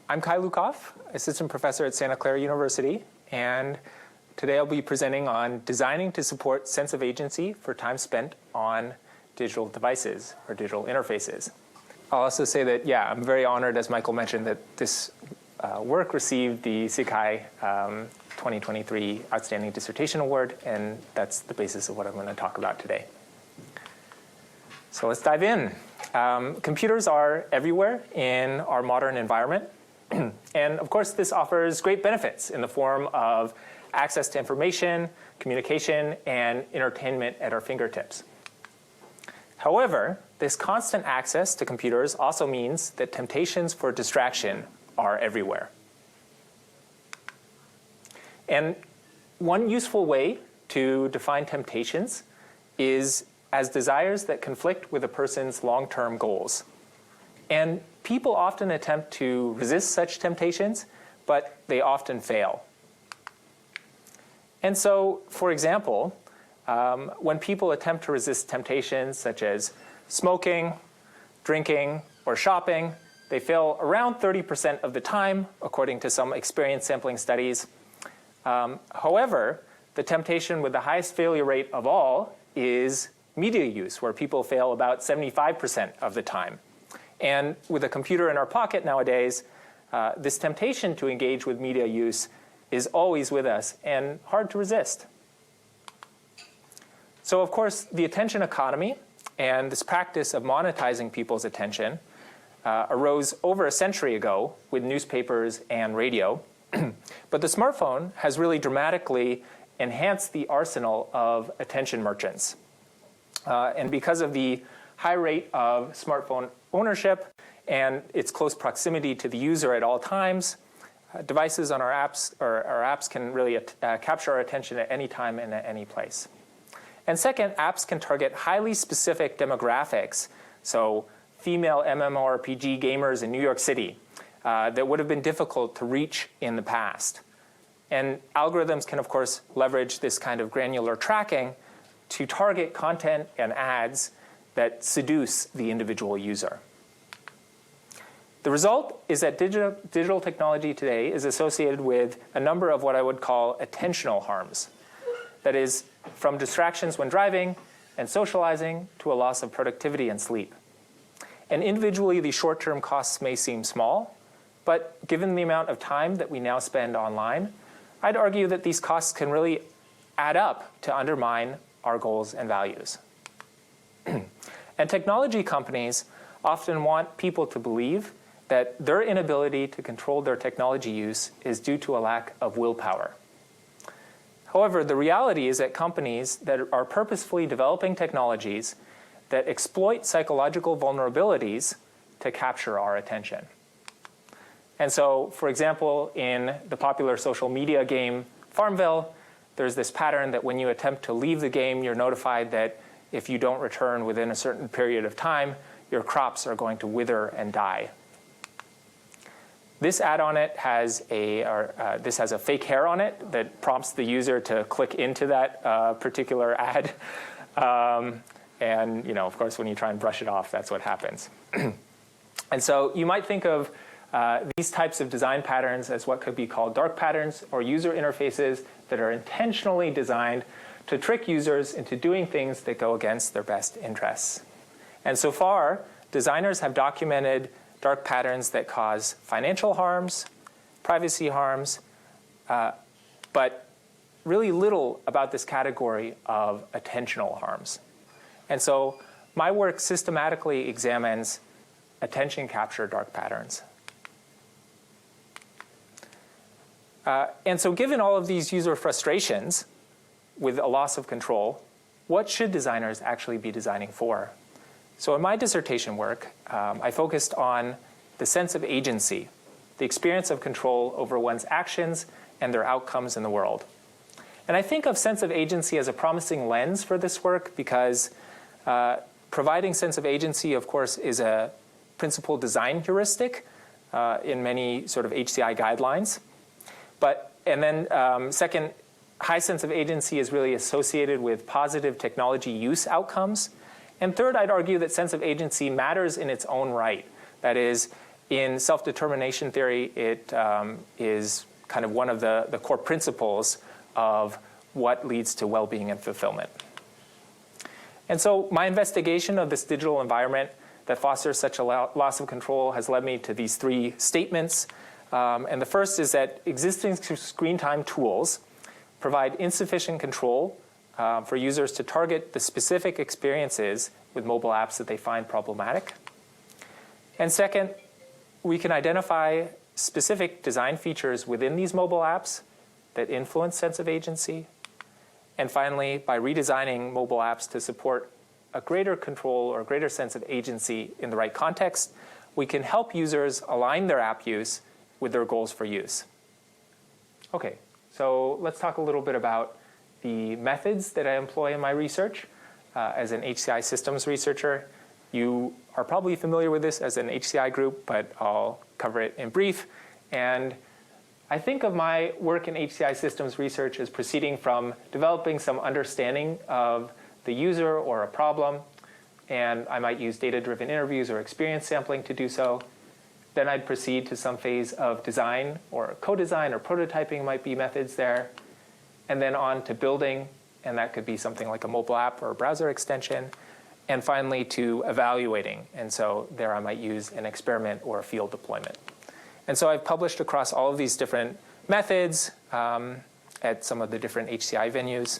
I'm Lukoff, assistant professor at Santa Clara University, and today I'll be presenting on designing to support sense of agency for time spent on digital devices or digital interfaces. I'll also say that, yeah, I'm very honored, as Michael mentioned, that this work received the SIGHI 2023 Outstanding Dissertation Award, and that's the basis of what I'm going to talk about today. So let's dive in. Computers are everywhere in our modern environment. And of course, this offers great benefits in the form of access to information, communication, and entertainment at our fingertips. However, this constant access to computers also means that temptations for distraction are everywhere. And one useful way to define temptations is as desires that conflict with a person's long-term goals. And people often attempt to resist such temptations, but they often fail. And so, for example, when people attempt to resist temptations such as smoking, drinking, or shopping, they fail around 30% of the time, according to some experience sampling studies. However, the temptation with the highest failure rate of all is media use, where people fail about 75% of the time. And with a computer in our pocket nowadays, this temptation to engage with media use is always with us and hard to resist. So of course, the attention economy and this practice of monetizing people's attention arose over a century ago with newspapers and radio. But the smartphone has really dramatically enhanced the arsenal of attention merchants. And because of the high rate of smartphone ownership and its close proximity to the user at all times, devices on our apps can really capture our attention at any time and at any place. And second, apps can target highly specific demographics, so female MMORPG gamers in New York City that would have been difficult to reach in the past. And algorithms can, of course, leverage this kind of granular tracking to target content and ads that seduce the individual user. The result is that digital technology today is associated with a number of what I would call attentional harms. That is, from distractions when driving and socializing to a loss of productivity and sleep. And individually, the short-term costs may seem small, but given the amount of time that we now spend online, I'd argue that these costs can really add up to undermine our goals and values. And technology companies often want people to believe that their inability to control their technology use is due to a lack of willpower. However, the reality is that companies that are purposefully developing technologies that exploit psychological vulnerabilities to capture our attention. And so, for example, in the popular social media game Farmville, there's this pattern that when you attempt to leave the game, you're notified that if you don't return within a certain period of time, your crops are going to wither and die. This ad on it has this has a fake hair on it that prompts the user to click into that particular ad. And of course, when you try and brush it off, that's what happens. And so you might think of these types of design patterns as what could be called dark patterns or user interfaces that are intentionally designed to trick users into doing things that go against their best interests. And so far, designers have documented dark patterns that cause financial harms, privacy harms, but really little about this category of attentional harms. And so my work systematically examines attention capture dark patterns. And so given all of these user frustrations with a loss of control, what should designers actually be designing for? So in my dissertation work, I focused on the sense of agency, the experience of control over one's actions and their outcomes in the world. And I think of sense of agency as a promising lens for this work because providing sense of agency, of course, is a principal design heuristic in many sort of HCI guidelines. And then second, high sense of agency is really associated with positive technology use outcomes. And third, I'd argue that sense of agency matters in its own right. That is, In self-determination theory, it is kind of one of the core principles of what leads to well-being and fulfillment. And so my investigation of this digital environment that fosters such a loss of control has led me to these three statements. And the first is that existing screen time tools provide insufficient control for users to target the specific experiences with mobile apps that they find problematic. And second, we can identify specific design features within these mobile apps that influence sense of agency. And finally, by redesigning mobile apps to support a greater control or a greater sense of agency in the right context, we can help users align their app use with their goals for use. Okay, so let's talk a little bit about the methods that I employ in my research. As an HCI systems researcher, you are probably familiar with this as an HCI group, but I'll cover it in brief. And I think of my work in HCI systems research as proceeding from developing some understanding of the user or a problem, and I might use data-driven interviews or experience sampling to do so. Then I'd proceed to some phase of design or co-design or prototyping might be methods there, and then on to building, and that could be something like a mobile app or a browser extension, and finally to evaluating, and so there I might use an experiment or a field deployment. And so I've published across all of these different methods at some of the different HCI venues.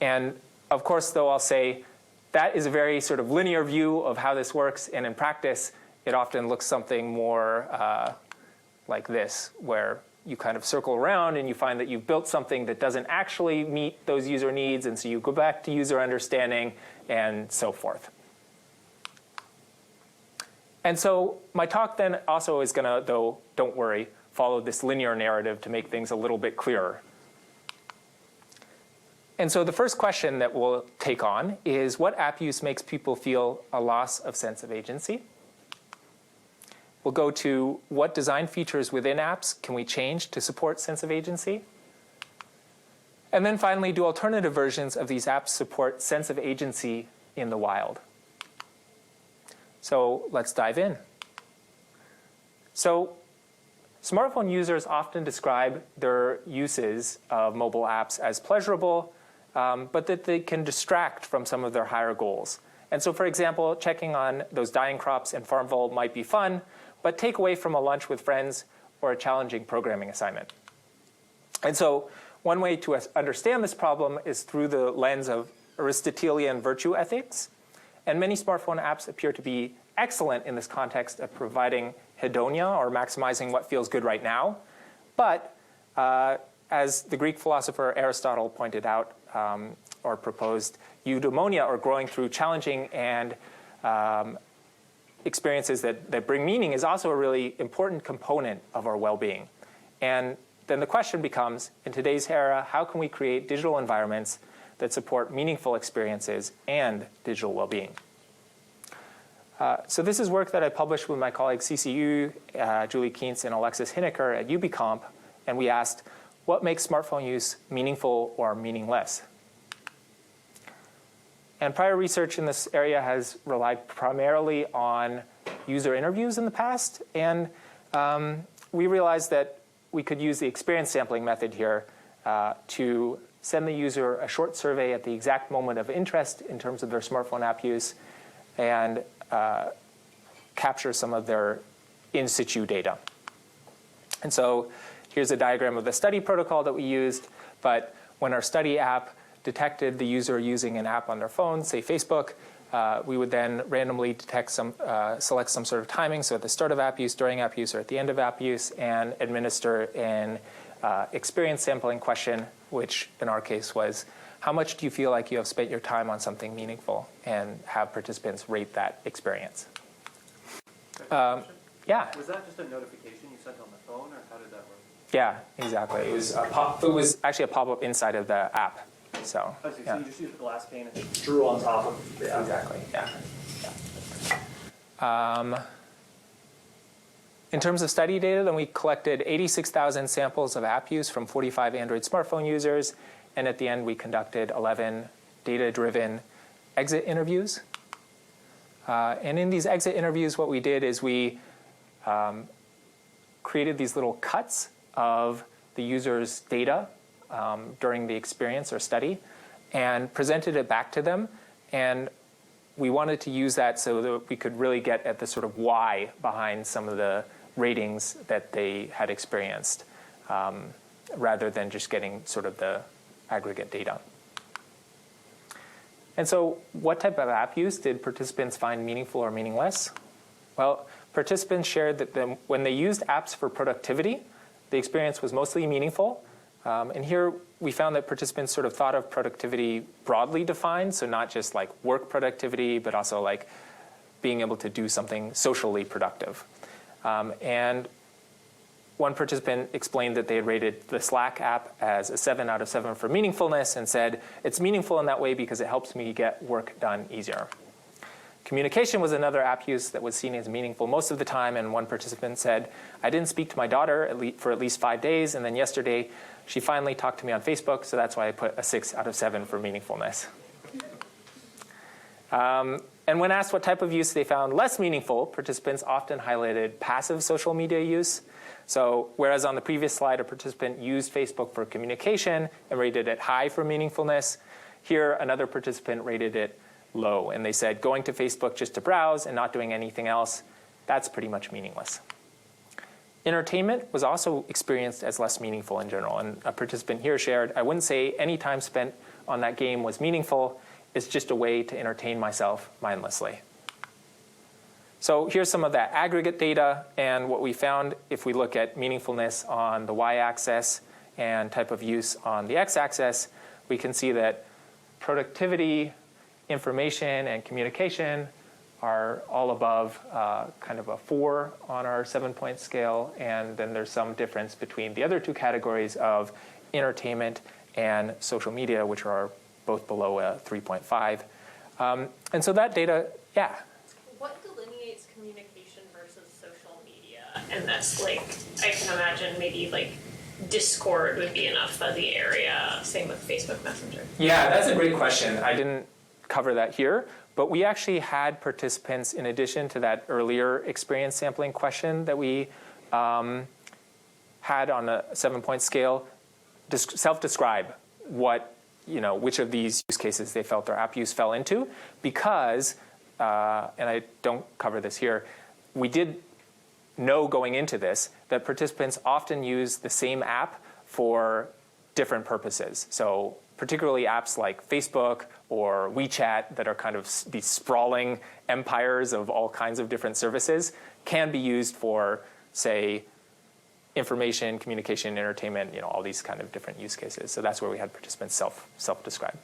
And of course, though, I'll say that is a very sort of linear view of how this works. And in practice, it often looks something more like this, where you kind of circle around and you find that you've built something that doesn't actually meet those user needs. And so you go back to user understanding and so forth. And so my talk then also is going to, though, don't worry, follow this linear narrative to make things a little bit clearer. And so the first question that we'll take on is, what app use makes people feel a loss of sense of agency? We'll go to, what design features within apps can we change to support sense of agency? And then finally, do alternative versions of these apps support sense of agency in the wild? So let's dive in. So smartphone users often describe their uses of mobile apps as pleasurable, but that they can distract from some of their higher goals. And so, for example, checking on those dying crops in Farmville might be fun, but take away from a lunch with friends or a challenging programming assignment. And so one way to understand this problem is through the lens of Aristotelian virtue ethics. And many smartphone apps appear to be excellent in this context of providing hedonia, or maximizing what feels good right now. But as the Greek philosopher Aristotle pointed out or proposed, eudaimonia, or growing through challenging and experiences that bring meaning, is also a really important component of our well-being. And then the question becomes, in today's era, how can we create digital environments that support meaningful experiences and digital well-being? So this is work that I published with my colleagues CCU, Julie Kientz, and Alexis Hineker at UbiComp, and we asked, what makes smartphone use meaningful or meaningless? And prior research in this area has relied primarily on user interviews in the past, and we realized that we could use the experience sampling method here to send the user a short survey at the exact moment of interest in terms of their smartphone app use, and capture some of their in situ data. And so here's a diagram of the study protocol that we used. But when our study app detected the user using an app on their phone, say Facebook, we would then randomly select some sort of timing, so at the start of app use, during app use, or at the end of app use, and administer an experience sampling question, which in our case was, how much do you feel like you have spent your time on something meaningful, and have participants rate that experience. Yeah? Was that just a notification you sent on the phone, or how did that work? Yeah, exactly. It was actually a pop-up inside of the app. So, so you just used the glass pane and just drew on top of it. Yeah. Exactly, yeah. In terms of study data, then we collected 86,000 samples of app use from 45 Android smartphone users. And at the end, we conducted 11 data-driven exit interviews. And in these exit interviews, what we did is we created these little cuts of the user's data during the experience or study and presented it back to them. And we wanted to use that so that we could really get at the sort of why behind some of the ratings that they had experienced, rather than just getting sort of the aggregate data. And so what type of app use did participants find meaningful or meaningless? Well, participants shared that when they used apps for productivity, the experience was mostly meaningful. And here we found that participants sort of thought of productivity broadly defined, so not just like work productivity, but also like being able to do something socially productive. And one participant explained that they had rated the Slack app as a 7 out of 7 for meaningfulness and said, it's meaningful in that way because it helps me get work done easier. Communication was another app use that was seen as meaningful most of the time, and one participant said, I didn't speak to my daughter for at least 5 days, and then yesterday she finally talked to me on Facebook, so that's why I put a 6 out of 7 for meaningfulness. And when asked what type of use they found less meaningful, participants often highlighted passive social media use. So whereas on the previous slide, a participant used Facebook for communication and rated it high for meaningfulness, here another participant rated it low. And they said going to Facebook just to browse and not doing anything else, that's pretty much meaningless. Entertainment was also experienced as less meaningful in general. And a participant here shared, I wouldn't say any time spent on that game was meaningful. It's just a way to entertain myself mindlessly. So here's some of that aggregate data. And what we found, if we look at meaningfulness on the y-axis and type of use on the x-axis, we can see that productivity, information, and communication are all above kind of a 4 on our 7-point scale. And then there's some difference between the other two categories of entertainment and social media, which are both below a 3.5. And so that data, yeah. What delineates communication versus social media? And that's like, I can imagine maybe like Discord would be enough fuzzy area. Same with Facebook Messenger. Yeah, that's a great question. I didn't cover that here. But we actually had participants, in addition to that earlier experience sampling question that we had on a 7-point scale, self-describe which of these use cases they felt their app use fell into, because, and I don't cover this here, we did know going into this that participants often use the same app for different purposes. So particularly apps like Facebook or WeChat that are kind of these sprawling empires of all kinds of different services can be used for, say, information, communication, entertainment, all these kind of different use cases. So that's where we had participants self-describe.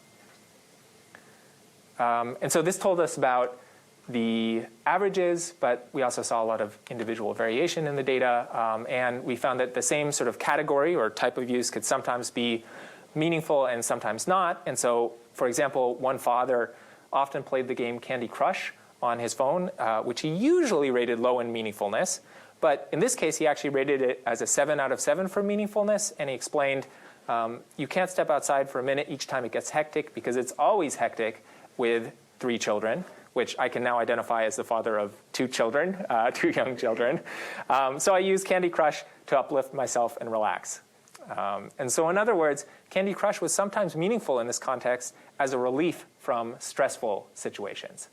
And so this told us about the averages, but we also saw a lot of individual variation in the data. And we found that the same sort of category or type of use could sometimes be meaningful and sometimes not. And so, for example, one father often played the game Candy Crush on his phone, which he usually rated low in meaningfulness. But in this case, he actually rated it as a 7 out of 7 for meaningfulness. And he explained, you can't step outside for a minute each time it gets hectic, because it's always hectic with 3 children, which I can now identify as the father of 2 children, 2 young children. So I use Candy Crush to uplift myself and relax. And so in other words, Candy Crush was sometimes meaningful in this context as a relief from stressful situations.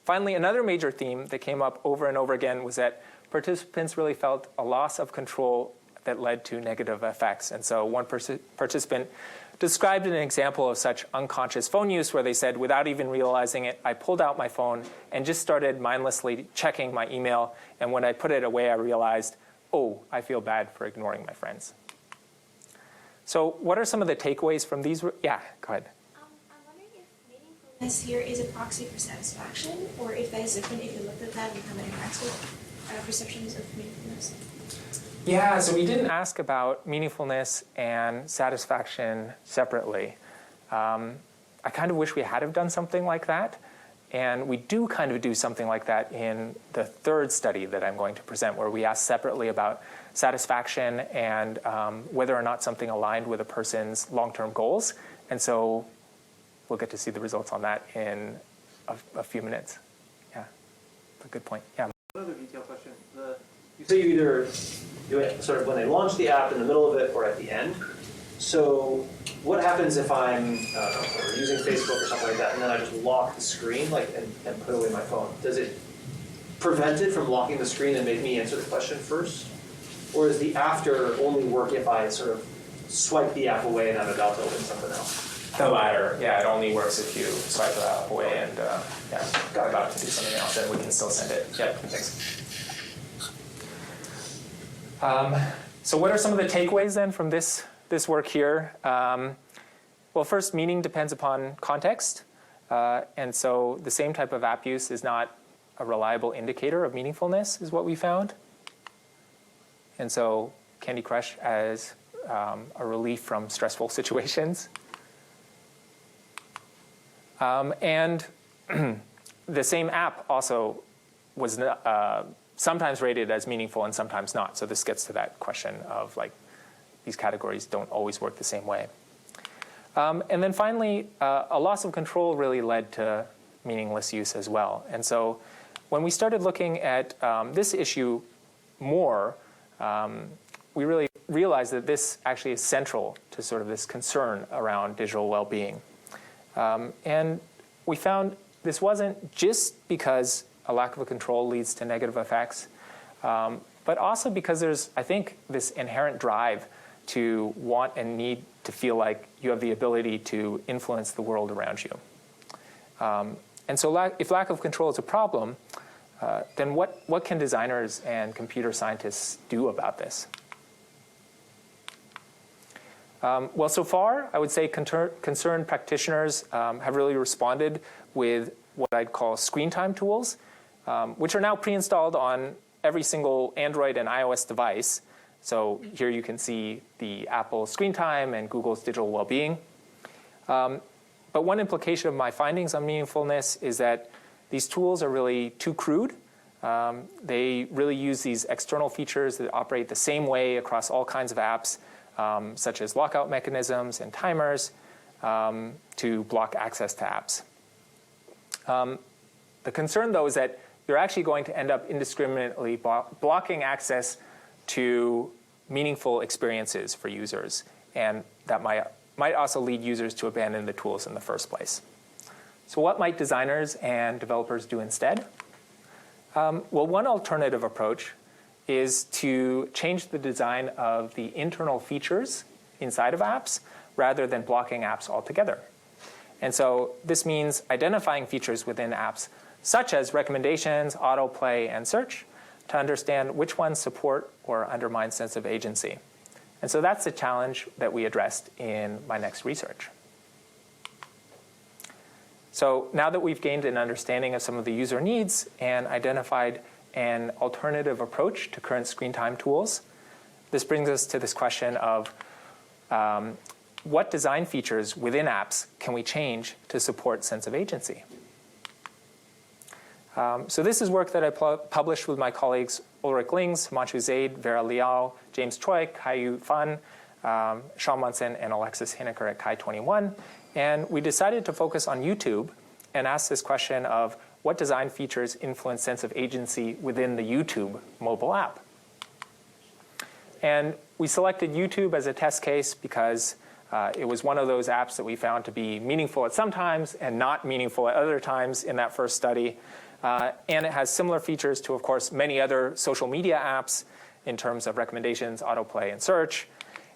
Finally, another major theme that came up over and over again was that participants really felt a loss of control that led to negative effects. And so one participant described an example of such unconscious phone use where they said, without even realizing it, I pulled out my phone and just started mindlessly checking my email. And when I put it away, I realized, oh, I feel bad for ignoring my friends. So what are some of the takeaways from these? Yeah, go ahead. I'm wondering if meaningfulness here is a proxy for satisfaction, or if that is different if you looked at that and how it interacts with perceptions of meaningfulness. Yeah, so we didn't ask about meaningfulness and satisfaction separately. I kind of wish we had have done something like that. And we do kind of do something like that in the third study that I'm going to present, where we ask separately about satisfaction and whether or not something aligned with a person's long-term goals. And so we'll get to see the results on that in a few minutes. Yeah, a good point. Yeah. One other detail question. You say you either do it sort of when they launch the app, in the middle of it, or at the end. So what happens if I'm using Facebook or something like that, and then I just lock the screen and put away my phone? Does it prevent it from locking the screen and make me answer the question first? Or does the after only work if I sort of swipe the app away and I'm about to open something else? The latter, yeah, it only works if you swipe the app away and about to do something else, and we can still send it. Yep, thanks. So what are some of the takeaways then from this work here? Well, first, meaning depends upon context, and so the same type of app use is not a reliable indicator of meaningfulness, is what we found. And so Candy Crush as a relief from stressful situations. And the same app also was sometimes rated as meaningful and sometimes not. So this gets to that question of these categories don't always work the same way. And then finally, a loss of control really led to meaningless use as well. And so when we started looking at this issue more, we really realized that this actually is central to sort of this concern around digital well-being. And we found this wasn't just because a lack of control leads to negative effects, but also because there's, I think, this inherent drive to want and need to feel like you have the ability to influence the world around you. And so if lack of control is a problem, then what can designers and computer scientists do about this? Well, so far, I would say concerned practitioners have really responded with what I'd call screen time tools, which are now pre-installed on every single Android and iOS device. So here you can see the Apple screen time and Google's digital well-being. But one implication of my findings on meaningfulness is that these tools are really too crude. They really use these external features that operate the same way across all kinds of apps, such as lockout mechanisms and timers, to block access to apps. The concern, though, is that you're actually going to end up indiscriminately blocking access to meaningful experiences for users. And that might also lead users to abandon the tools in the first place. So what might designers and developers do instead? Well, one alternative approach is to change the design of the internal features inside of apps rather than blocking apps altogether. And so this means identifying features within apps such as recommendations, autoplay, and search to understand which ones support or undermine sense of agency. And so that's the challenge that we addressed in my next research. So now that we've gained an understanding of some of the user needs and identified an alternative approach to current screen time tools, this brings us to this question of what design features within apps can we change to support sense of agency? So this is work that I published with my colleagues Ulrich Lings, Himanshu Zaid, Vera Liao, James Choi, Kai-Yu Fan, Sean Munson, and Alexis Hineker at Kai21. And we decided to focus on YouTube and ask this question of what design features influence sense of agency within the YouTube mobile app. And we selected YouTube as a test case because it was one of those apps that we found to be meaningful at some times and not meaningful at other times in that first study. And it has similar features to, of course, many other social media apps in terms of recommendations, autoplay, and search.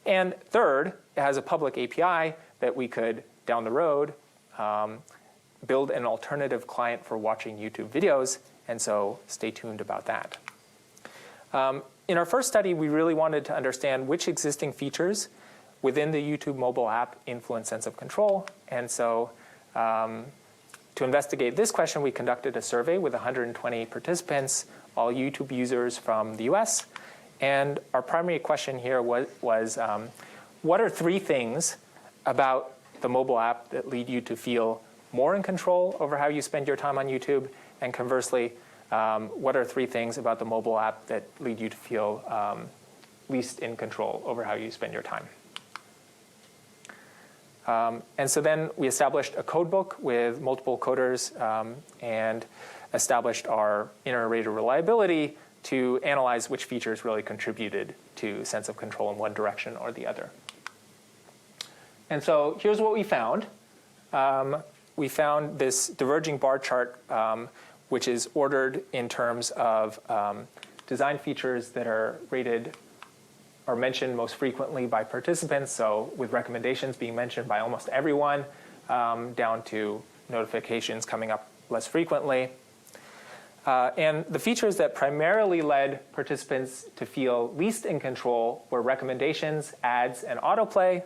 And third, it has a public API that we could, down the road, build an alternative client for watching YouTube videos. And so stay tuned about that. In our first study, we really wanted to understand which existing features within the YouTube mobile app influence sense of control. And so to investigate this question, we conducted a survey with 120 participants, all YouTube users from the US. And our primary question here was what are 3 things about the mobile app that lead you to feel more in control over how you spend your time on YouTube? And conversely, what are 3 things about the mobile app that lead you to feel least in control over how you spend your time? And so then we established a code book with multiple coders and established our innovated reliability to analyze which features really contributed to sense of control in one direction or the other. And so here's what we found. We found this diverging bar chart, which is ordered in terms of design features that are rated or mentioned most frequently by participants, so with recommendations being mentioned by almost everyone, down to notifications coming up less frequently. And the features that primarily led participants to feel least in control were recommendations, ads, and autoplay.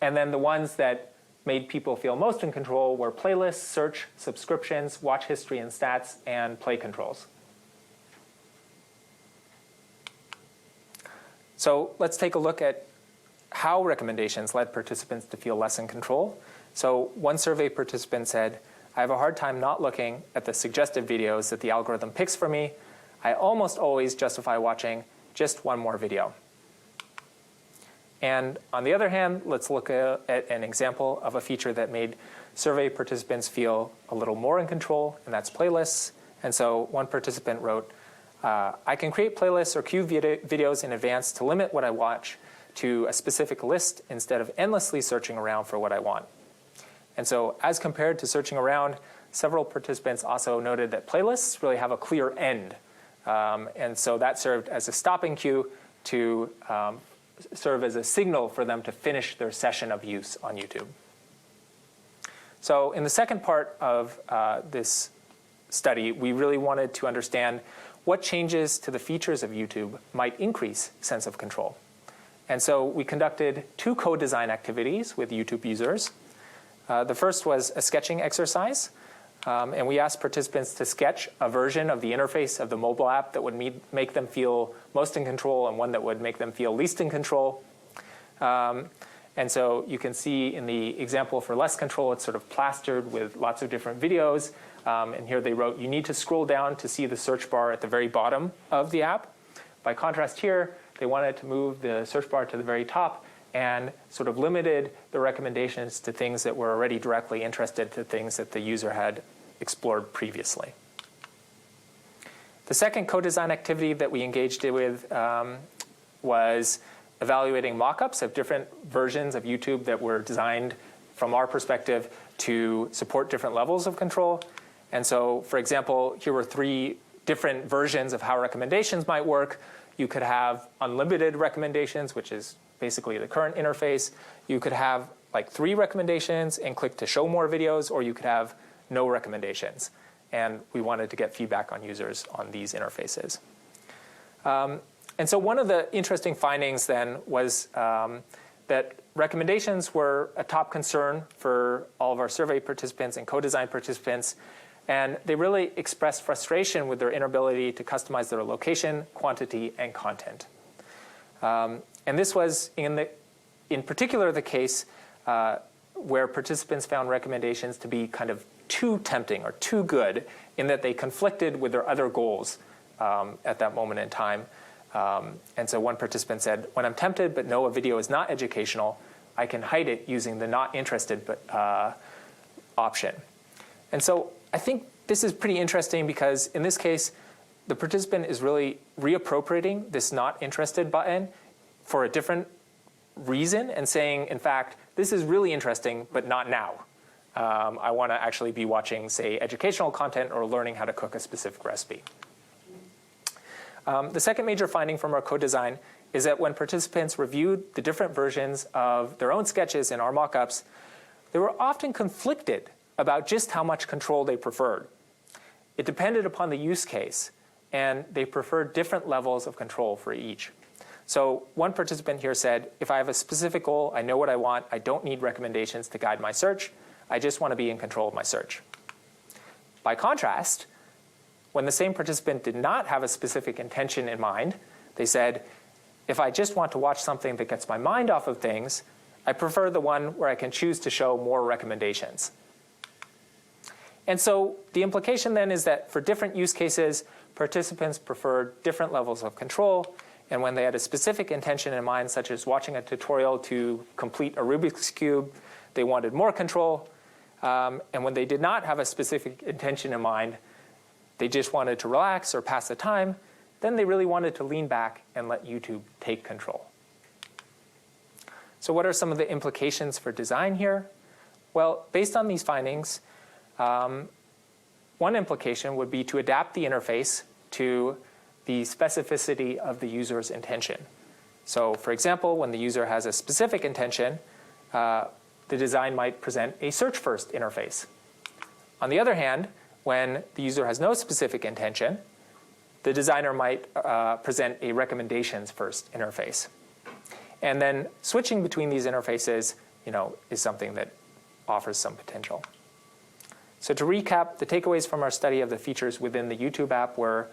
And then the ones that made people feel most in control were playlists, search, subscriptions, watch history and stats, and play controls. So let's take a look at how recommendations led participants to feel less in control. So one survey participant said, I have a hard time not looking at the suggested videos that the algorithm picks for me. I almost always justify watching just one more video. And on the other hand, let's look at an example of a feature that made survey participants feel a little more in control, and that's playlists. And so one participant wrote, I can create playlists or queue videos in advance to limit what I watch to a specific list instead of endlessly searching around for what I want. And so as compared to searching around, several participants also noted that playlists really have a clear end. And so that served as a stopping cue to serve as a signal for them to finish their session of use on YouTube. So in the second part of this study, we really wanted to understand what changes to the features of YouTube might increase sense of control. And so we conducted 2 co-design activities with YouTube users. The first was a sketching exercise. And we asked participants to sketch a version of the interface of the mobile app that would make them feel most in control and one that would make them feel least in control. And so you can see in the example for less control, it's sort of plastered with lots of different videos. And here they wrote, you need to scroll down to see the search bar at the very bottom of the app. By contrast here, they wanted to move the search bar to the very top and sort of limited the recommendations to things that were already directly interested to things that the user had explored previously. The second co-design activity that we engaged with was evaluating mock-ups of different versions of YouTube that were designed from our perspective to support different levels of control. And so, for example, here were 3 different versions of how recommendations might work. You could have unlimited recommendations, which is basically the current interface. You could have like 3 recommendations and click to show more videos, or you could have no recommendations. And we wanted to get feedback on users on these interfaces. And so one of the interesting findings then was that recommendations were a top concern for all of our survey participants and co-design participants. And they really expressed frustration with their inability to customize their location, quantity, and content. And this was, in particular, the case where participants found recommendations to be kind of too tempting or too good in that they conflicted with their other goals at that moment in time. And so one participant said, when I'm tempted but know a video is not educational, I can hide it using the not interested but option. And so I think this is pretty interesting because in this case, the participant is really reappropriating this not interested button for a different reason and saying, in fact, this is really interesting, but not now. I want to actually be watching, say, educational content or learning how to cook a specific recipe. The second major finding from our co-design is that when participants reviewed the different versions of their own sketches in our mock-ups, they were often conflicted about just how much control they preferred. It depended upon the use case, and they preferred different levels of control for each. So one participant here said, if I have a specific goal, I know what I want, I don't need recommendations to guide my search, I just want to be in control of my search. By contrast, when the same participant did not have a specific intention in mind, they said, if I just want to watch something that gets my mind off of things, I prefer the one where I can choose to show more recommendations. And so the implication then is that for different use cases, participants preferred different levels of control. And when they had a specific intention in mind, such as watching a tutorial to complete a Rubik's Cube, they wanted more control. And when they did not have a specific intention in mind, they just wanted to relax or pass the time, then they really wanted to lean back and let YouTube take control. So what are some of the implications for design here? Well, based on these findings, one implication would be to adapt the interface to the specificity of the user's intention. So for example, when the user has a specific intention, the design might present a search-first interface. On the other hand, when the user has no specific intention, the designer might present a recommendations-first interface. And then switching between these interfaces, is something that offers some potential. So to recap, the takeaways from our study of the features within the YouTube app were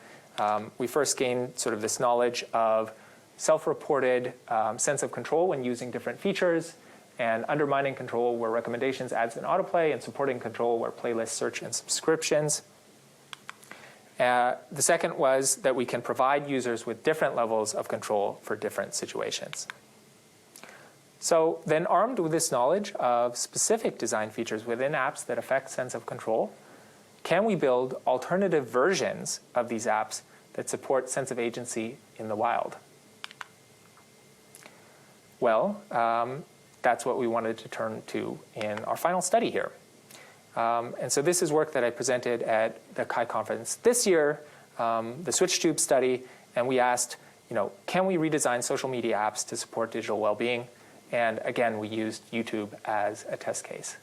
we first gained sort of this knowledge of self-reported sense of control when using different features, and undermining control where recommendations, ads, and autoplay, and supporting control where playlists, search, and subscriptions. The second was that we can provide users with different levels of control for different situations. So then, armed with this knowledge of specific design features within apps that affect sense of control, can we build alternative versions of these apps that support sense of agency in the wild? Well, that's what we wanted to turn to in our final study here. And so this is work that I presented at the CHI conference this year, the SwitchTube study, and we asked, can we redesign social media apps to support digital well-being? And again, we used YouTube as a test case.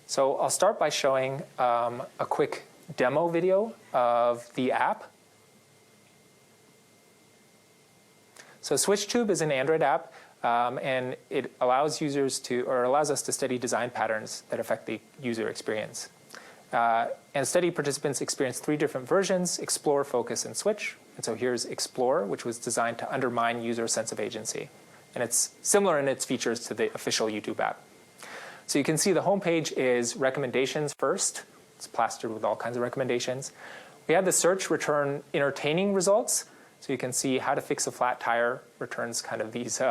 So I'll start by showing a quick demo video of the app. So SwitchTube is an Android app, and it allows us to study design patterns that affect the user experience. And study participants experienced 3 different versions: Explore, Focus, and Switch. And so here's Explore, which was designed to undermine user sense of agency. And it's similar in its features to the official YouTube app. So you can see the homepage is recommendations first. It's plastered with all kinds of recommendations. We had the search return entertaining results. So you can see how to fix a flat tire returns kind of these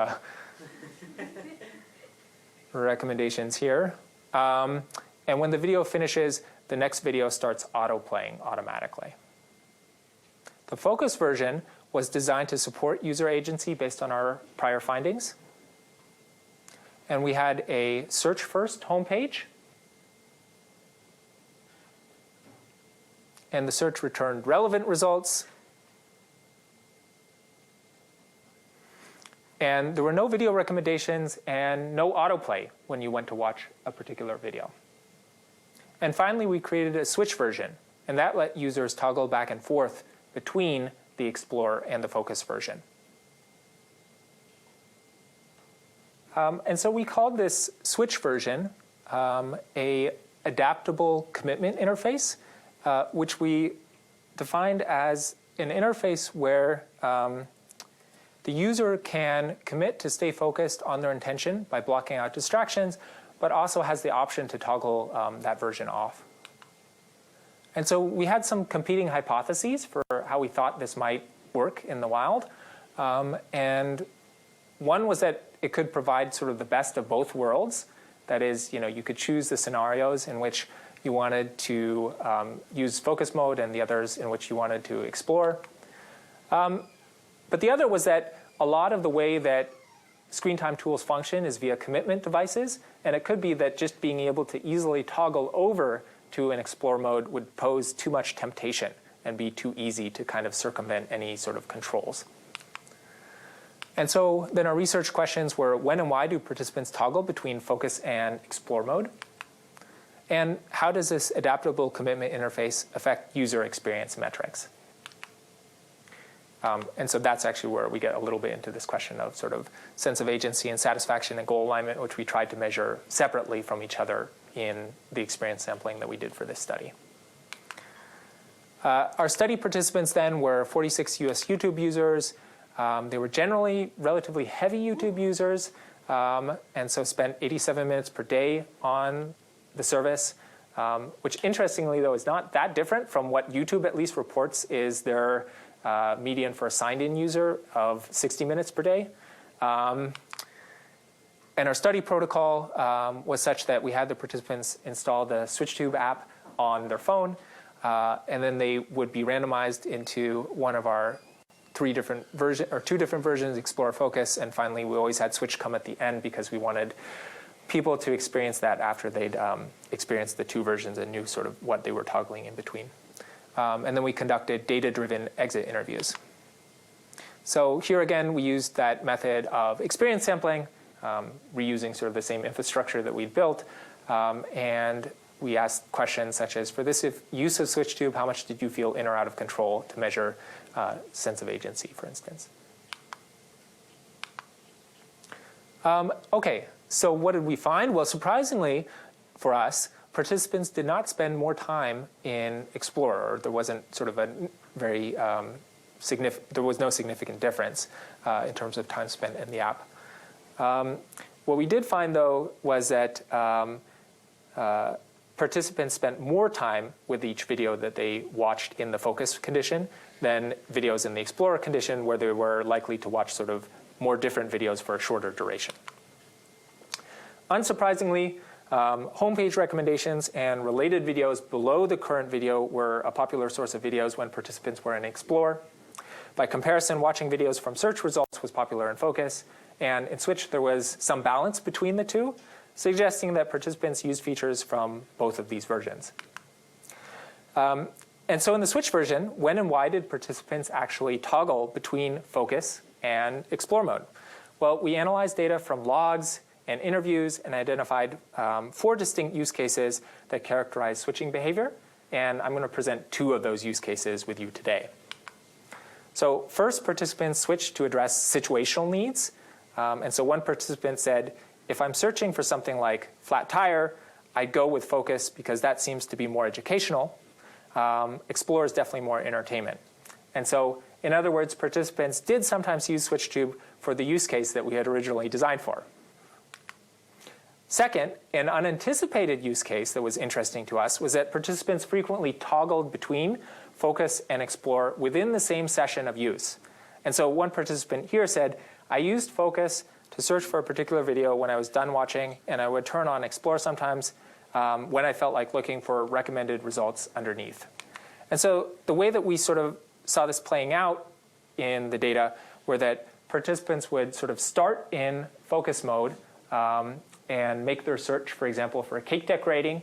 recommendations here. And when the video finishes, the next video starts auto-playing automatically. The focus version was designed to support user agency based on our prior findings. And we had a search-first homepage. And the search returned relevant results. And there were no video recommendations and no autoplay when you went to watch a particular video. And finally, we created a switch version. And that let users toggle back and forth between the Explore and the Focus version. And so we called this switch version a adaptable commitment interface, which we defined as an interface where the user can commit to stay focused on their intention by blocking out distractions, but also has the option to toggle that version off. And so we had some competing hypotheses for how we thought this might work in the wild. And one was that it could provide sort of the best of both worlds. That is, you could choose the scenarios in which you wanted to use focus mode and the others in which you wanted to explore. But the other was that a lot of the way that screen time tools function is via commitment devices. And it could be that just being able to easily toggle over to an explore mode would pose too much temptation and be too easy to kind of circumvent any sort of controls. And so then our research questions were, when and why do participants toggle between focus and explore mode? And how does this adaptable commitment interface affect user experience metrics? And so that's actually where we get a little bit into this question of sort of sense of agency and satisfaction and goal alignment, which we tried to measure separately from each other in the experience sampling that we did for this study. Our study participants then were 46 US YouTube users. They were generally relatively heavy YouTube users, and so spent 87 minutes per day on the service, which interestingly, though, is not that different from what YouTube at least reports is their median for a signed-in user of 60 minutes per day. And our study protocol was such that we had the participants install the SwitchTube app on their phone, and then they would be randomized into one of our two different versions, Explore, Focus, and finally we always had Switch come at the end because we wanted people to experience that after they'd experienced the two versions and knew sort of what they were toggling in between. And then we conducted data-driven exit interviews. So here again, we used that method of experience sampling, reusing sort of the same infrastructure that we'd built, and we asked questions such as, for this use of SwitchTube, how much did you feel in or out of control, to measure sense of agency, for instance. OK, so what did we find? Well, surprisingly for us, participants did not spend more time in Explorer. There wasn't sort of a very there was no significant difference in terms of time spent in the app. What we did find, though, was that participants spent more time with each video that they watched in the focus condition than videos in the Explorer condition, where they were likely to watch sort of more different videos for a shorter duration. Unsurprisingly, homepage recommendations and related videos below the current video were a popular source of videos when participants were in Explore. By comparison, watching videos from search results was popular in Focus. And in Switch, there was some balance between the two, suggesting that participants used features from both of these versions. And so in the Switch version, when and why did participants actually toggle between Focus and Explore mode? Well, we analyzed data from logs and interviews and identified 4 distinct use cases that characterize switching behavior. And I'm going to present 2 of those use cases with you today. So first, participants switched to address situational needs. And so one participant said, if I'm searching for something like flat tire, I'd go with Focus because that seems to be more educational. Explore is definitely more entertainment. And so, in other words, participants did sometimes use SwitchTube for the use case that we had originally designed for. Second, an unanticipated use case that was interesting to us was that participants frequently toggled between Focus and Explore within the same session of use. And so one participant here said, I used Focus to search for a particular video when I was done watching, and I would turn on Explore sometimes when I felt like looking for recommended results underneath. And so the way that we sort of saw this playing out in the data were that participants would sort of start in Focus mode and make their search, for example, for a cake decorating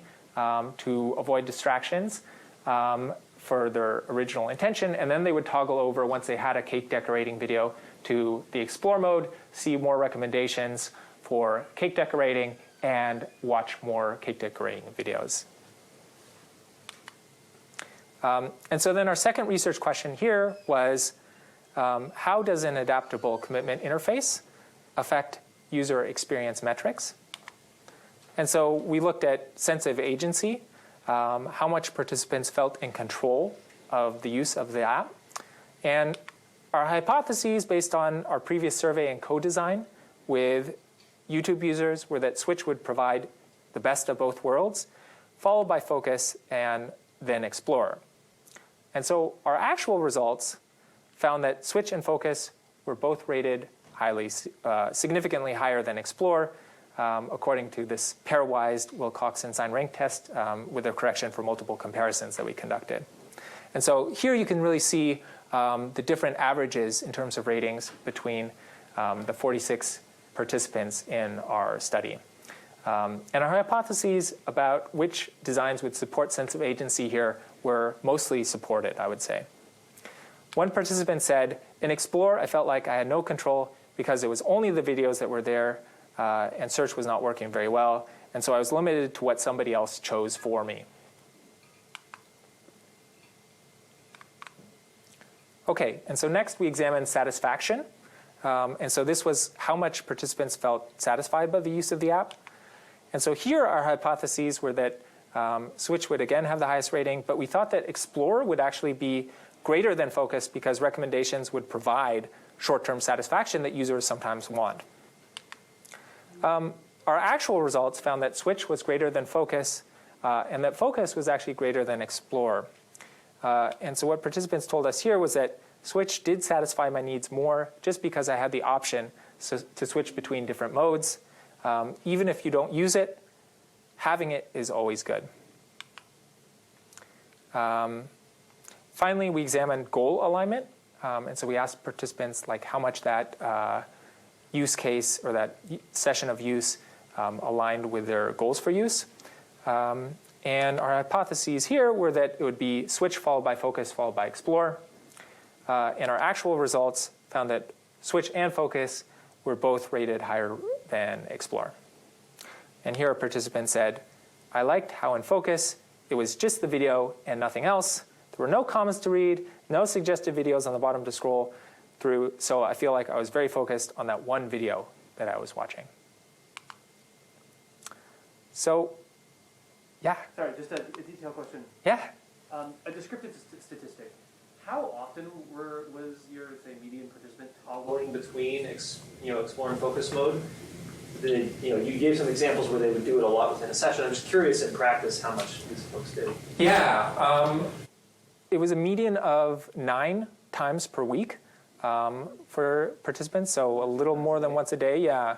to avoid distractions for their original intention. And then they would toggle over, once they had a cake decorating video, to the Explore mode, see more recommendations for cake decorating, and watch more cake decorating videos. And so then our second research question here was, how does an adaptable commitment interface affect user experience metrics? And so we looked at sense of agency, how much participants felt in control of the use of the app. And our hypotheses, based on our previous survey and co-design with YouTube users, were that Switch would provide the best of both worlds, followed by Focus and then Explore. And so our actual results found that Switch and Focus were both rated highly, significantly higher than Explore, according to this pairwise Wilcoxon sign rank test with a correction for multiple comparisons that we conducted. And so here you can really see the different averages in terms of ratings between the 46 participants in our study. And our hypotheses about which designs would support sense of agency here were mostly supported, I would say. One participant said, in Explore, I felt like I had no control because it was only the videos that were there and search was not working very well. And so I was limited to what somebody else chose for me. OK, and so next we examined satisfaction. And so this was how much participants felt satisfied by the use of the app. And so here our hypotheses were that Switch would again have the highest rating, but we thought that Explore would actually be greater than Focus because recommendations would provide short-term satisfaction that users sometimes want. Our actual results found that Switch was greater than Focus, and that Focus was actually greater than Explore. And so what participants told us here was that Switch did satisfy my needs more just because I had the option to switch between different modes. Even if you don't use it, having it is always good. Finally, we examined goal alignment. And so we asked participants like how much that use case or that session of use aligned with their goals for use. And our hypotheses here were that it would be switch followed by focus followed by explore. And our actual results found that switch and focus were both rated higher than explore. And here a participant said, I liked how in focus it was just the video and nothing else. There were no comments to read, no suggested videos on the bottom to scroll through, so I feel like I was very focused on that one video that I was watching. So, yeah. Sorry, just a detailed question. Yeah. A descriptive statistic. How often was your, say, median participant toggling between explore and focus mode? You gave some examples where they would do it a lot within a session. I'm just curious in practice how much these folks did. Yeah. It was a median of 9 times per week for participants, so a little more than once a day, yeah.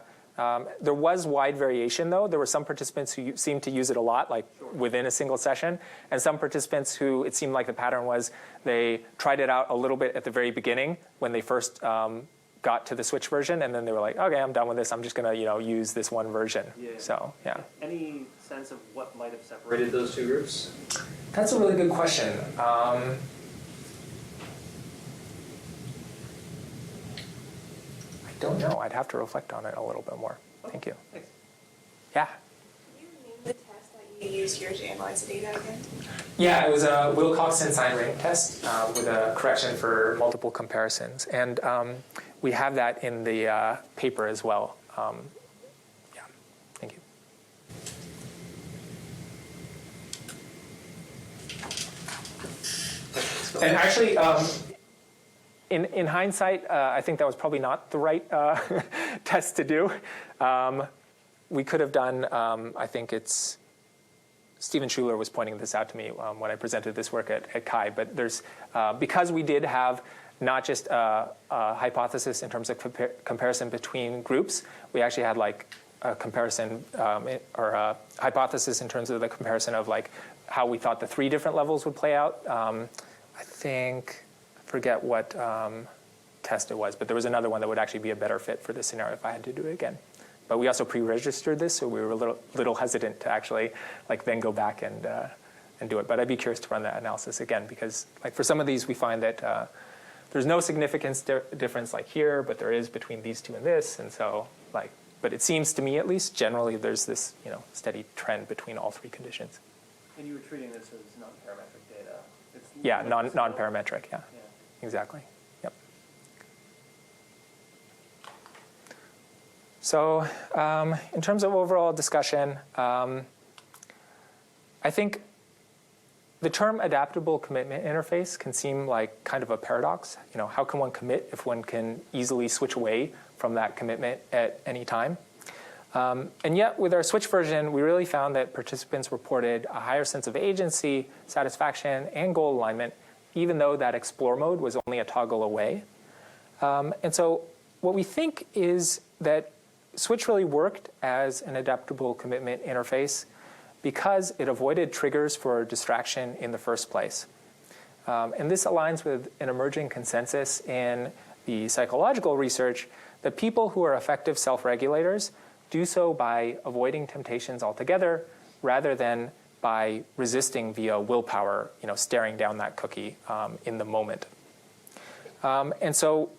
There was wide variation, though. There were some participants who seemed to use it a lot, like within a single session, and some participants who it seemed like the pattern was they tried it out a little bit at the very beginning when they first got to the Switch version, and then they were like, okay, I'm done with this. I'm just going to use this one version. Yeah. So, yeah. Any sense of what might have separated those two groups? That's a really good question. Don't know. I'd have to reflect on it a little bit more. Thank you. Thanks. Yeah. Can you name the test that you used here to analyze the data again? Yeah, it was a Wilcox and sign rank test with a correction for multiple comparisons. And we have that in the paper as well. Yeah, thank you. And actually, in hindsight, I think that was probably not the right test to do. We could have done, I think it's, Stephen Schuler was pointing this out to me when I presented this work at Chi, but there's, because we did have not just a hypothesis in terms of comparison between groups, we actually had like a comparison or a hypothesis in terms of the comparison of like how we thought the 3 different levels would play out. I think, forget what test it was, but there was another one that would actually be a better fit for this scenario if I had to do it again. But we also pre-registered this, so we were a little hesitant to actually like then go back and do it. But I'd be curious to run that analysis again, because like for some of these we find that there's no significant difference like here, but there is between these two and this, and so like, but it seems to me at least generally there's this steady trend between all 3 conditions. And you were treating this as non-parametric data. Yeah, non-parametric, yeah. Exactly, yep. So in terms of overall discussion, I think the term adaptable commitment interface can seem like kind of a paradox. How can one commit if one can easily switch away from that commitment at any time? And yet, with our Switch version, we really found that participants reported a higher sense of agency, satisfaction, and goal alignment, even though that explore mode was only a toggle away. And so what we think is that Switch really worked as an adaptable commitment interface because it avoided triggers for distraction in the first place. And this aligns with an emerging consensus in the psychological research that people who are effective self-regulators do so by avoiding temptations altogether rather than by resisting via willpower, staring down that cookie in the moment. And so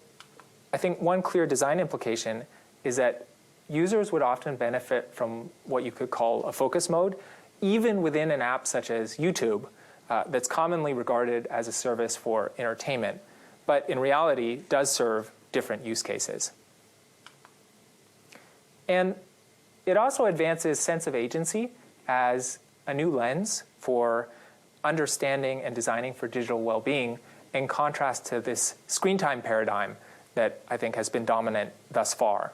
I think one clear design implication is that users would often benefit from what you could call a focus mode, even within an app such as YouTube that's commonly regarded as a service for entertainment, but in reality does serve different use cases. And it also advances sense of agency as a new lens for understanding and designing for digital well-being, in contrast to this screen time paradigm that I think has been dominant thus far.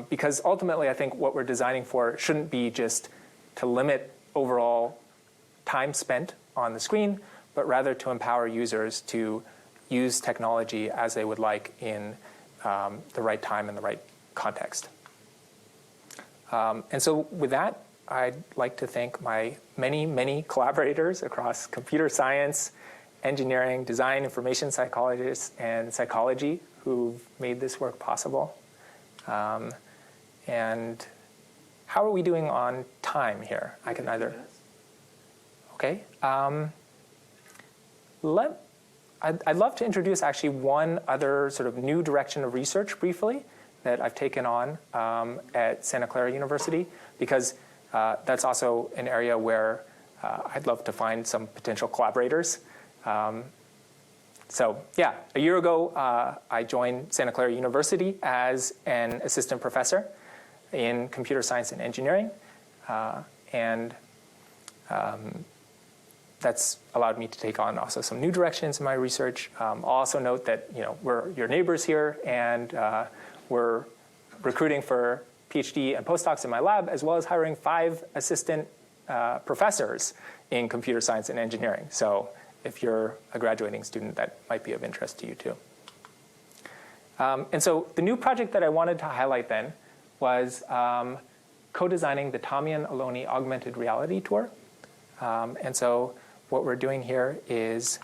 Because ultimately, I think what we're designing for shouldn't be just to limit overall time spent on the screen, but rather to empower users to use technology as they would like in the right time and the right context. And so with that, I'd like to thank my many, many collaborators across computer science, engineering, design, information psychologists, and psychology who've made this work possible. And how are we doing on time here? I can either. Okay. I'd love to introduce actually one other sort of new direction of research briefly that I've taken on at Santa Clara University, because that's also an area where I'd love to find some potential collaborators. So yeah, a year ago, I joined Santa Clara University as an assistant professor in computer science and engineering. That's allowed me to take on also some new directions in my research. I'll also note that we're your neighbors here, and we're recruiting for PhD and postdocs in my lab, as well as hiring 5 assistant professors in computer science and engineering. So if you're a graduating student, that might be of interest to you too. And so the new project that I wanted to highlight then was co-designing the Tamian Aloni augmented reality tour. And so what we're doing here is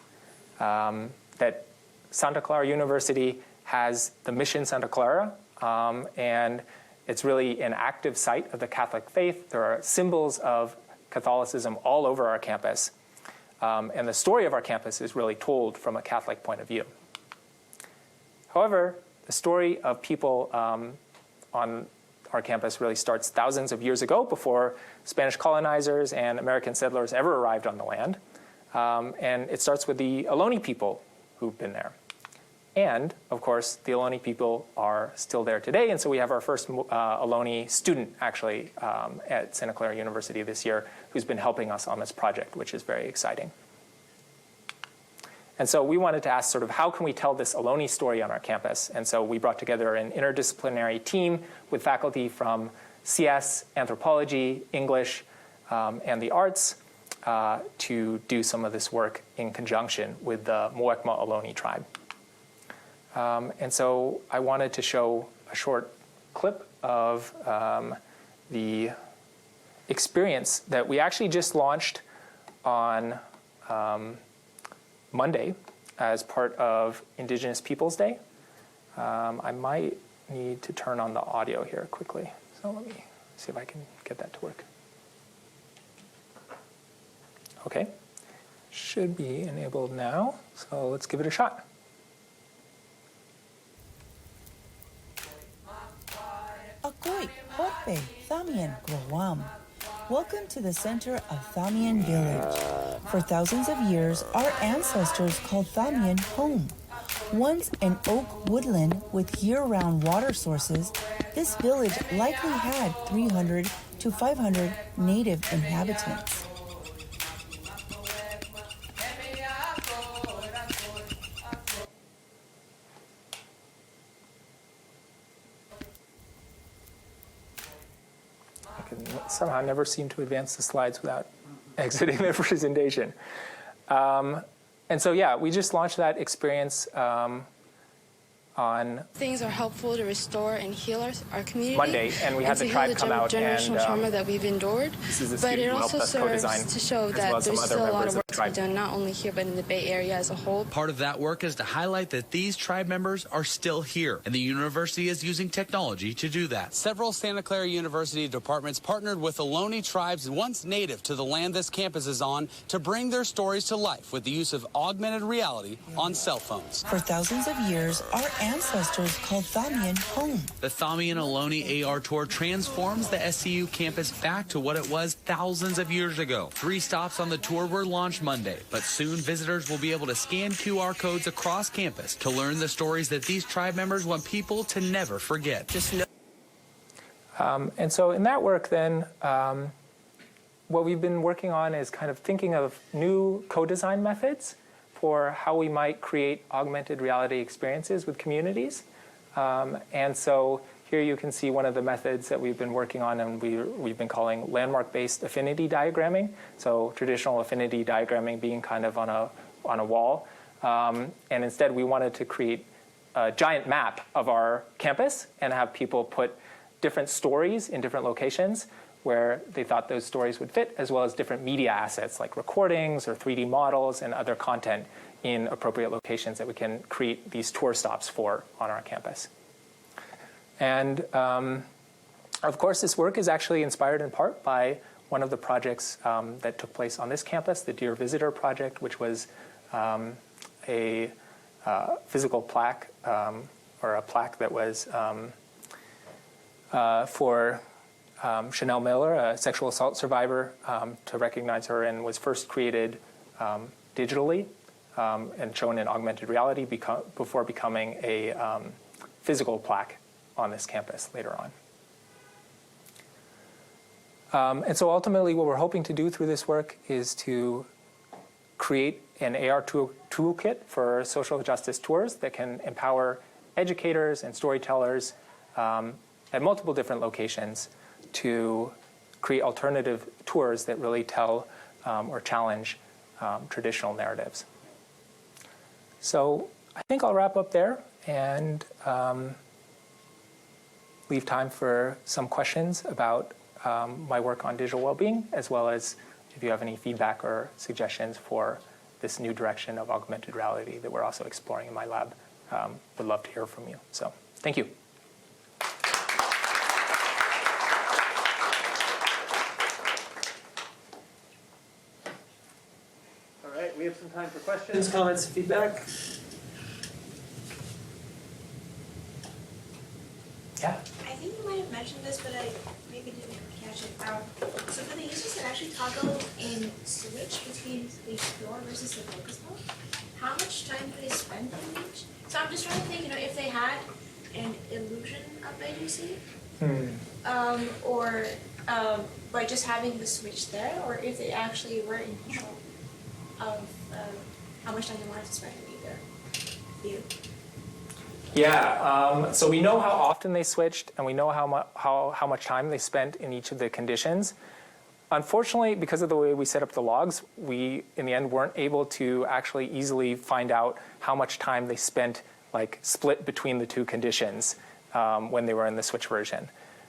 that Santa Clara University has the Mission Santa Clara, and it's really an active site of the Catholic faith. There are symbols of Catholicism all over our campus. And the story of our campus is really told from a Catholic point of view. However, the story of people on our campus really starts thousands of years ago, before Spanish colonizers and American settlers ever arrived on the land. And it starts with the Aloni people who've been there. And, of course, the Aloni people are still there today. And so we have our first Aloni student, actually, at Santa Clara University this year, who's been helping us on this project, which is very exciting. And so we wanted to ask sort of how can we tell this Aloni story on our campus? And so we brought together an interdisciplinary team with faculty from CS, anthropology, English, and the arts to do some of this work in conjunction with the Muwekma Aloni tribe. And so I wanted to show a short clip of the experience that we actually just launched on Monday as part of Indigenous Peoples Day. I might need to turn on the audio here quickly. So let me see if I can get that to work. Okay, should be enabled now. So let's give it a shot. Akoy, Hope, Thamian, Growam. Welcome to the center of Thamian Village. For thousands of years, our ancestors called Thamian home. Once an oak woodland with year-round water sources, this village likely had 300 to 500 native inhabitants. Somehow never seem to advance the slides without exiting the presentation. And so, yeah, we just launched that experience on things are helpful to restore and heal our community. Monday, and we had the tribe come out and generational trauma that we've endured. But it also serves to show that there's still a lot of work to be done, not only here but in the Bay Area as a whole. Part of that work is to highlight that these tribe members are still here, and the university is using technology to do that. Several Santa Clara University departments partnered with Aloni tribes once native to the land this campus is on to bring their stories to life with the use of augmented reality on cell phones. For thousands of years, our ancestors called Thamian home. The Thamian Aloni AR Tour transforms the SCU campus back to what it was thousands of years ago. 3 stops on the tour were launched Monday, but soon visitors will be able to scan QR codes across campus to learn the stories that these tribe members want people to never forget. Just know. And so in that work then, what we've been working on is kind of thinking of new co-design methods for how we might create augmented reality experiences with communities. And so here you can see one of the methods that we've been working on, and we've been calling landmark-based affinity diagramming. So traditional affinity diagramming being kind of on a wall. And instead we wanted to create a giant map of our campus and have people put different stories in different locations where they thought those stories would fit, as well as different media assets like recordings or 3D models and other content in appropriate locations that we can create these tour stops for on our campus. And of course, this work is actually inspired in part by one of the projects that took place on this campus, the Dear Visitor project, which was a physical plaque, or a plaque that was for Chanel Miller, a sexual assault survivor, to recognize her, and was first created digitally and shown in augmented reality before becoming a physical plaque on this campus later on. And so ultimately what we're hoping to do through this work is to create an AR toolkit for social justice tours that can empower educators and storytellers at multiple different locations to create alternative tours that really tell or challenge traditional narratives. So I think I'll wrap up there and leave time for some questions about my work on digital well-being, as well as if you have any feedback or suggestions for this new direction of augmented reality that we're also exploring in my lab. Would love to hear from you. So thank you. All right, we have some time for questions, comments, feedback. Yeah. I think you might have mentioned this, but I maybe didn't catch it. So for the users that actually toggle and switch between the explore versus the focus mode, how much time do they spend in each? So I'm just trying to think, if they had an illusion of agency, or by just having the switch there, or if they actually were in control of how much time they wanted to spend in either view. Yeah, so we know how often they switched, and we know how much time they spent in each of the conditions. Unfortunately, because of the way we set up the logs, we, in the end, weren't able to actually easily find out how much time they spent, like, split between the two conditions when they were in the switch version.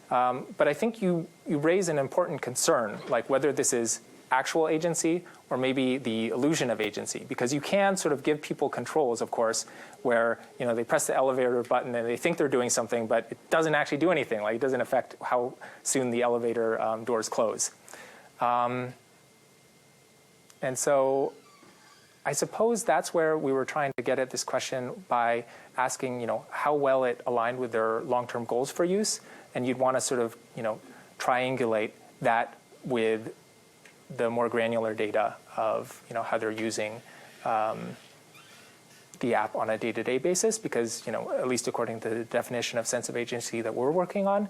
But I think you raise an important concern, like whether this is actual agency or maybe the illusion of agency, because you can sort of give people controls, of course, where they press the elevator button and they think they're doing something, but it doesn't actually do anything. Like, it doesn't affect how soon the elevator doors close. And so I suppose that's where we were trying to get at this question by asking, how well it aligned with their long-term goals for use, and you'd want to sort of, triangulate that with the more granular data of how they're using the app on a day-to-day basis, because at least according to the definition of sense of agency that we're working on,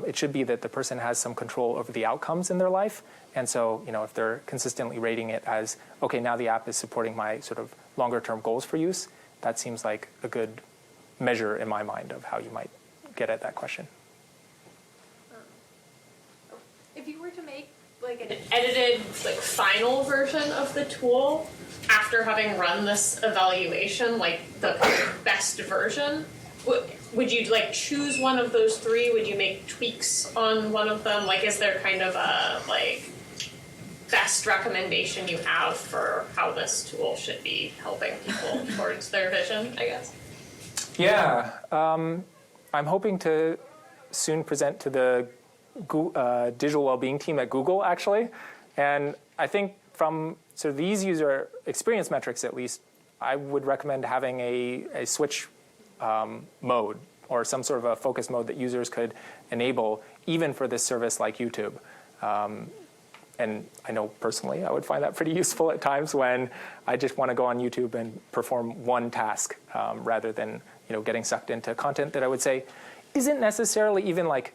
it should be that the person has some control over the outcomes in their life. And so if they're consistently rating it as, okay, now the app is supporting my sort of longer-term goals for use, that seems like a good measure in my mind of how you might get at that question. If you were to make like an edited, like final version of the tool after having run this evaluation, like the best version, would you like choose one of those three? Would you make tweaks on one of them? Like, is there kind of a like best recommendation you have for how this tool should be helping people towards their vision, I guess? Yeah, I'm hoping to soon present to the digital well-being team at Google, actually. And I think from sort of these user experience metrics, at least, I would recommend having a switch mode or some sort of a focus mode that users could enable even for this service like YouTube. And I know personally I would find that pretty useful at times when I just want to go on YouTube and perform one task rather than getting sucked into content that I would say isn't necessarily even like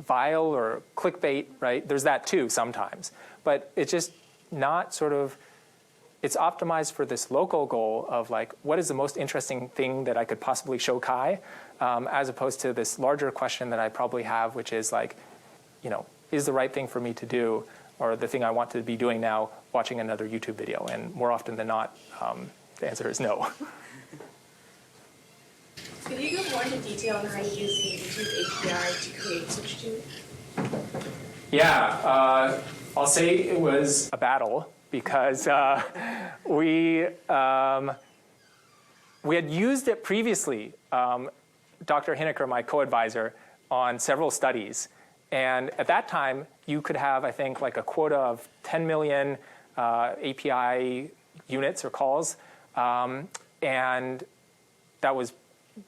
vile or clickbait, right? There's that too sometimes. But it's just not sort of, it's optimized for this local goal of like, what is the most interesting thing that I could possibly show Kai, as opposed to this larger question that I probably have, which is like, is the right thing for me to do, or the thing I want to be doing now, watching another YouTube video? And more often than not, the answer is no. Could you go more into detail on how you use the YouTube API to create SwitchTube? Yeah, I'll say it was a battle because we had used it previously, Dr. Hineker, my co-advisor, on several studies. And at that time, you could have, I think, like a quota of 10 million API units or calls. And that was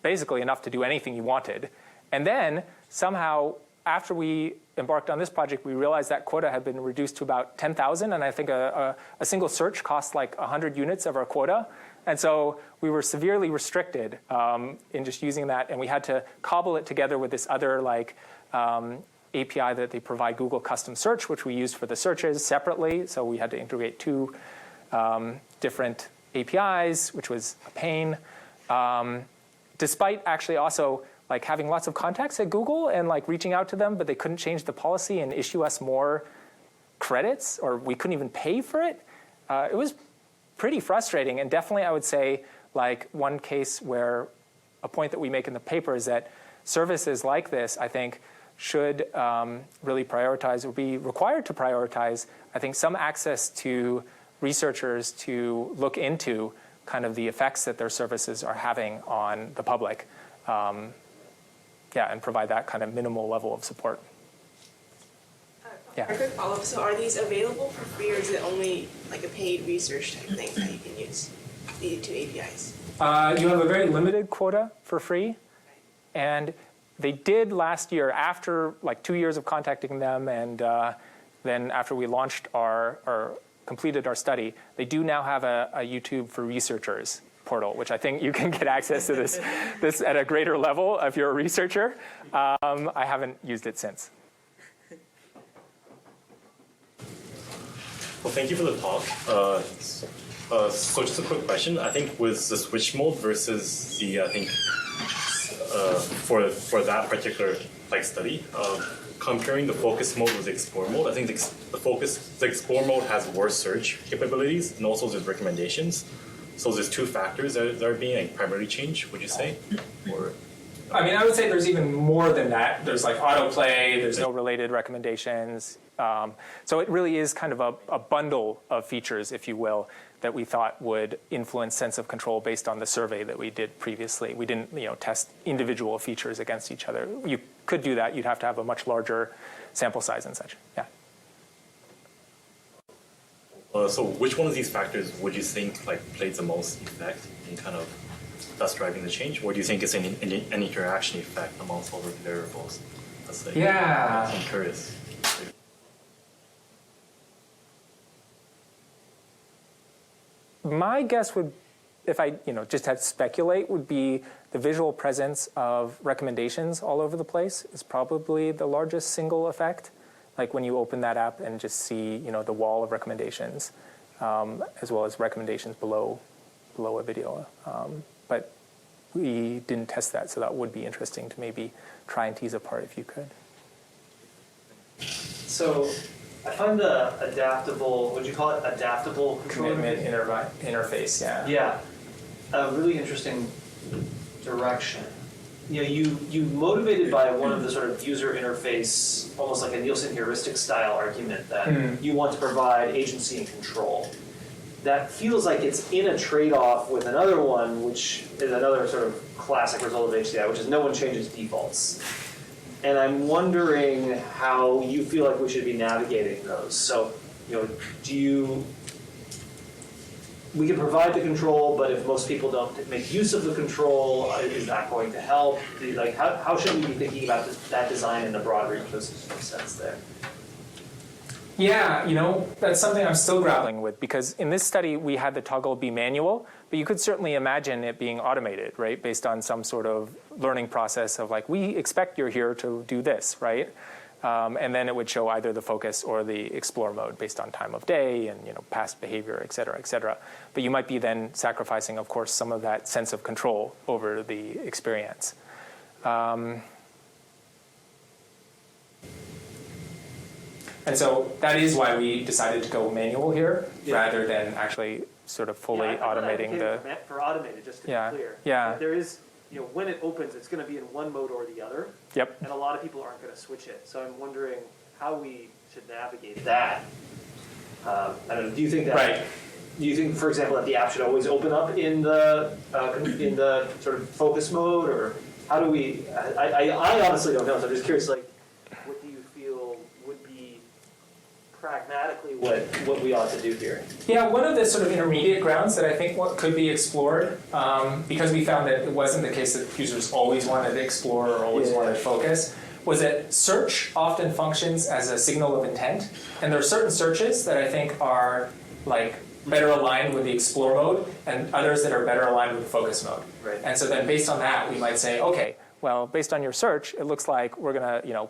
basically enough to do anything you wanted. And then somehow, after we embarked on this project, we realized that quota had been reduced to about 10,000. And I think a single search cost like 100 units of our quota. And so we were severely restricted in just using that. And we had to cobble it together with this other like API that they provide, Google Custom Search, which we used for the searches separately. So we had to integrate two different APIs, which was a pain. Despite actually also like having lots of contacts at Google and like reaching out to them, but they couldn't change the policy and issue us more credits, or we couldn't even pay for it. It was pretty frustrating. And definitely I would say like one case where a point that we make in the paper is that services like this, I think, should really prioritize or be required to prioritize, I think, some access to researchers to look into kind of the effects that their services are having on the public. And provide that kind of minimal level of support. A quick follow-up. So are these available for free, or is it only like a paid research type thing that you can use, the two APIs? You have a very limited quota for free. And they did last year, after like 2 years of contacting them, and then after we launched or completed our study, they do now have a YouTube for researchers portal, which I think you can get access to this at a greater level if you're a researcher. I haven't used it since. Well, thank you for the talk. So just a quick question. I think with the switch mode versus the, I think, for that particular like study, comparing the focus mode with the explore mode, I think the explore mode has worse search capabilities, and also there's recommendations. So there's two factors that are being like primarily changed, would you say? Or I mean, I would say there's even more than that. There's like autoplay, there's no related recommendations. So it really is kind of a bundle of features, if you will, that we thought would influence sense of control based on the survey that we did previously. We didn't test individual features against each other. You could do that. You'd have to have a much larger sample size and such. Yeah. So which one of these factors would you think like played the most effect in kind of thus driving the change? Or do you think it's an interaction effect amongst all the variables? Let's say. Yeah. I'm curious. My guess would, if I just had to speculate, would be the visual presence of recommendations all over the place is probably the largest single effect. Like when you open that app and just see the wall of recommendations, as well as recommendations below a video. But we didn't test that, so that would be interesting to maybe try and tease apart if you could. So I find the adaptable, would you call it adaptable Commitment interface, yeah. Yeah, a really interesting direction. You motivated by one of the sort of user interface, almost like a Nielsen heuristic style argument that you want to provide agency and control. That feels like it's in a trade-off with another one, which is another sort of classic result of HCI, which is no one changes defaults. And I'm wondering how you feel like we should be navigating those. So, we can provide the control, but if most people don't make use of the control, is that going to help? Like, how should we be thinking about that design in a broader ecosystem sense there? Yeah, that's something I'm still grappling with, because in this study we had the toggle be manual, but you could certainly imagine it being automated, right? Based on some sort of learning process of like, we expect you're here to do this, right? And then it would show either the focus or the explore mode based on time of day and past behavior, et cetera, et cetera. But you might be then sacrificing, of course, some of that sense of control over the experience. And so that is why we decided to go manual here, rather than actually sort of fully automating the. For automated, just to be clear. Yeah. There is when it opens, it's going to be in one mode or the other. Yep. And a lot of people aren't going to switch it. So I'm wondering how we should navigate that. I don't know. Do you think that? Right. Do you think, for example, that the app should always open up in the sort of focus mode, or how do we? I honestly don't know. So I'm just curious. Like, what do you feel would be pragmatically what we ought to do here? Yeah, one of the sort of intermediate grounds that I think could be explored, because we found that it wasn't the case that users always wanted to explore or always wanted to focus, was that search often functions as a signal of intent. And there are certain searches that I think are like better aligned with the explore mode, and others that are better aligned with the focus mode. Right. And so then based on that, we might say, okay, well, based on your search, it looks like we're going to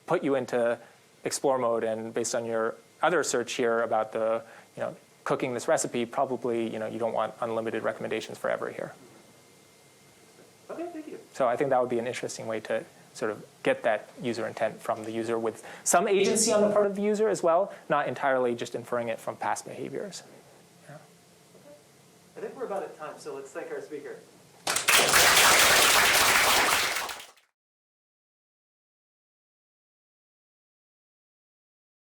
put you into explore mode, and based on your other search here about the cooking this recipe, probably you don't want unlimited recommendations forever here. Okay, thank you. So I think that would be an interesting way to sort of get that user intent from the user with some agency on the part of the user as well, not entirely just inferring it from past behaviors. I think we're about at time, so let's thank our speaker.